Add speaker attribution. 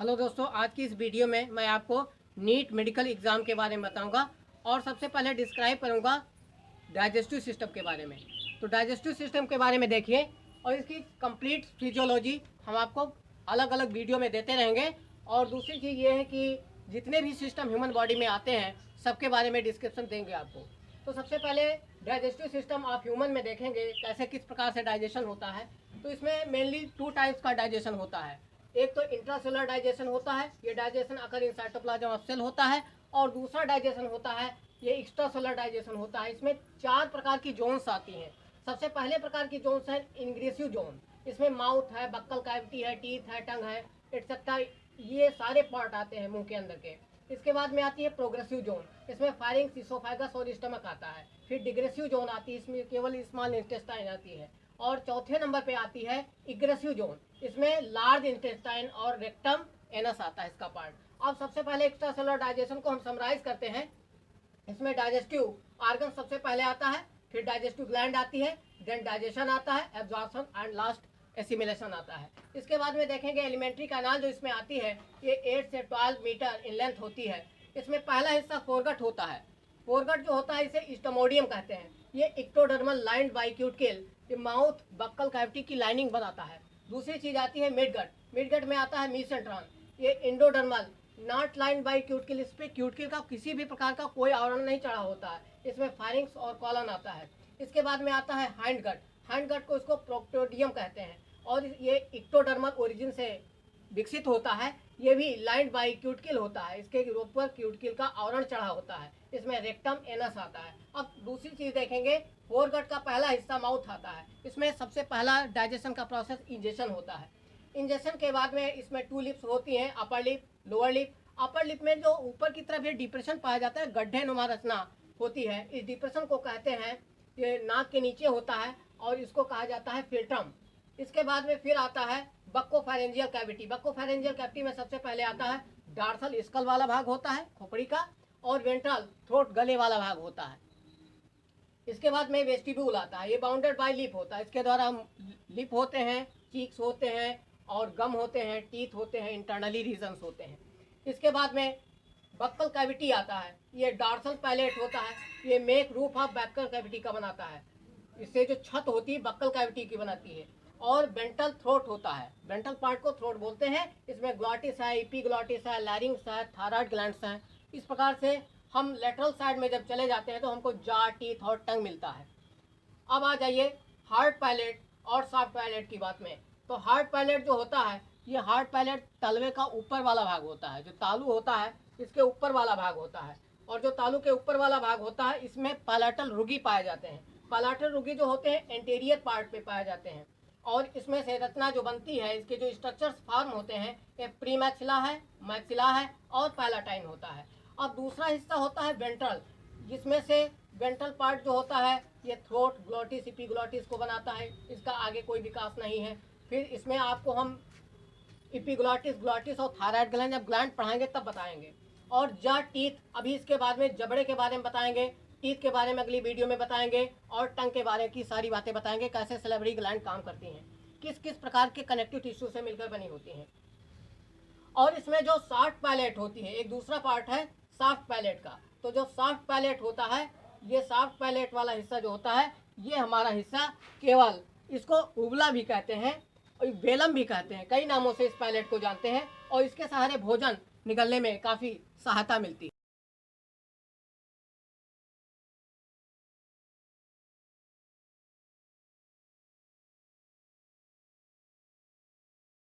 Speaker 1: Hello दोस्तों, आज की इस वीडियो में मैं आपको नीट मेडिकल एग्ज़ाम के बारे में बताऊंगा और सबसे पहले डिस्क्राइब करूंगा डाइजेस्टिव सिस्टम के बारे में। तो डाइजेस्टिव सिस्टम के बारे में देखिए और इसकी कंप्लीट फिजियोलॉजी हम आपको अलग अलग वीडियो में देते रहेंगे। और दूसरी चीज़ ये है कि जितने भी सिस्टम ह्यूमन बॉडी में आते हैं सबके बारे में डिस्क्रिप्शन देंगे आपको। तो सबसे पहले डाइजेस्टिव सिस्टम आप ह्यूमन में देखेंगे कैसे किस प्रकार से डाइजेशन होता है। तो इसमें मेनली 2 टाइप्स का डाइजेशन होता है। एक तो इंट्रासेलुलर डाइजेशन होता है, ये digestion occur in cytoplasm of cell होता है। और दूसरा डाइजेशन होता है ये एक्स्ट्रासेलुलर डाइजेशन होता है। इसमें 4 प्रकार की जोन्स आती हैं। सबसे पहले प्रकार की जोन्स है इंग्रेसिव जोन। इसमें माउथ है, बक्कल कैविटी है, टीथ है, टंग है, एटसेट्रा, ये सारे पार्ट आते हैं मुंह के अंदर के। इसके बाद में आती है प्रोग्रेसिव जोन, इसमें फायरिंग्स, इसोफेगस और स्टमक आता है। फिर डिग्रेसिव जोन आती है, इसमें केवल स्मॉल इंटेस्टाइन आती है। और चौथे नंबर पे आती है इग्रेसिव जोन, इसमें लार्ज इंटेस्टाइन और रेक्टम एनस आता है इसका पार्ट। अब सबसे पहले एक्स्ट्रासेलुलर डाइजेशन को हम समराइज करते हैं। इसमें डाइजेस्टिव आर्गन सबसे पहले आता है, फिर डाइजेस्टिव ग्लैंड आती है, देन डाइजेशन आता है, एब्जॉर्प्शन एंड लास्ट एसिमिलेशन आता है। इसके बाद में देखेंगे एलिमेंट्री कैनाल जो इसमें आती है ये 8 से 12 मीटर इन लेंथ होती है। इसमें पहला हिस्सा फोरगट होता है। फोरगट जो होता है इसे स्टोमोडियम कहते हैं। ये इक्टोडर्मल लाइन्ड बाय क्यूटिकल, ये माउथ बक्कल कैविटी की लाइनिंग बनाता है। दूसरी चीज आती है मिडगट। मिडगट में आता है मीसेंट्रॉन, ये endodermal not lined bye cuticle, इस पे क्यूटिकल का किसी भी प्रकार का कोई आवरण नहीं चढ़ा होता है। इसमें फायरिंग्स और कॉलन आता है। इसके बाद में आता है हाइंड गट। हाइंड गट को इसको प्रोक्टोडियम कहते हैं और ये इक्टोडर्मल ओरिजिन से विकसित होता है। ये भी लाइन्ड बाय क्यूटिकल होता है, इसके ऊपर क्यूटिकल का आवरण चढ़ा होता है। इसमें रेक्टम एनस आता है। अब दूसरी चीज देखेंगे, फोरगट का पहला हिस्सा माउथ आता है। इसमें सबसे पहला डाइजेशन का प्रोसेस इंजेशन होता है। इंजेशन के बाद में इसमें 2 लिप्स होती हैं, upper lip, lower lip. Upper lip में जो ऊपर की तरफ ये डिप्रेशन पाया जाता है, गड्ढे नुमा रचना होती है, इस डिप्रेशन को कहते हैं, ये नाक के नीचे होता है और इसको कहा जाता है फिल्ट्रम। इसके बाद में फिर आता है बक्कोफेरेंजियल कैविटी। बक्कोफेरेंजियल कैविटी में सबसे पहले आता है डार्सल स्कल वाला भाग होता है खोपड़ी का, और वेंट्रल थ्रोट गले वाला भाग होता है। इसके बाद में वेस्टिब्यूल आता है, ये बाउंडेड बाय लिप होता है। इसके द्वारा हम लिप होते हैं, चीक्स होते हैं और गम होते हैं, टीथ होते हैं, इंटरनली रीजन्स होते हैं। इसके बाद में बक्कल कैविटी आता है, ये डार्सल पैलेट होता है, ये make roof of buccal cavity का बनाता है। इससे जो छत होती है बक्कल कैविटी की बनाती है। और वेंट्रल थ्रोट होता है, वेंट्रल पार्ट को थ्रोट बोलते हैं। इसमें ग्लॉटिस है, एपिग्लॉटिस है, लैरिंग्स है, थायराइड ग्लैंड्स हैं। इस प्रकार से हम लेटरल साइड में जब चले जाते हैं तो हमको जा, टीथ और टंग मिलता है। अब आ जाइए हार्ड पैलेट और सॉफ्ट पैलेट की बात में। तो हार्ड पैलेट जो होता है, ये हार्ड पैलेट तलवे का ऊपर वाला भाग होता है। जो तालू होता है इसके ऊपर वाला भाग होता है, और जो तालू के ऊपर वाला भाग होता है इसमें पैलेटल रुगी पाए जाते हैं। पैलेटल रुगी जो होते हैं एंटीरियर पार्ट पे पाए जाते हैं। और इसमें से रचना जो बनती है, इसके जो स्ट्रक्चर्स फॉर्म होते हैं, ये प्री मैक्सिला है, मैक्सिला है और पैलाटाइन होता है। अब दूसरा हिस्सा होता है वेंट्रल, जिसमें से वेंट्रल पार्ट जो होता है ये थ्रोट, ग्लॉटिस, एपिग्लॉटिस को बनाता है। इसका आगे कोई विकास नहीं है। फिर इसमें आपको हम एपिग्लॉटिस, ग्लॉटिस और थायराइड ग्लैंड जब ग्लैंड पढ़ाएंगे तब बताएंगे। और जा, टीथ, अभी इसके बाद में जबड़े के बारे में बताएंगे, टीथ के बारे में अगली वीडियो में बताएंगे, और टंग के बारे की सारी बातें बताएंगे, कैसे सैलिवरी ग्लैंड काम करती हैं, किस किस प्रकार के कनेक्टिव टिश्यू से मिलकर बनी होती हैं। और इसमें जो सॉफ्ट पैलेट होती है, एक दूसरा पार्ट है सॉफ्ट पैलेट का। तो जो सॉफ्ट पैलेट होता है, ये सॉफ्ट पैलेट वाला हिस्सा जो होता है, ये हमारा हिस्सा केवल, इसको उबला भी कहते हैं और वेलम भी कहते हैं, कई नामों से इस पैलेट को जानते हैं। और इसके सहारे भोजन निगलने में काफ़ी सहायता मिलती है।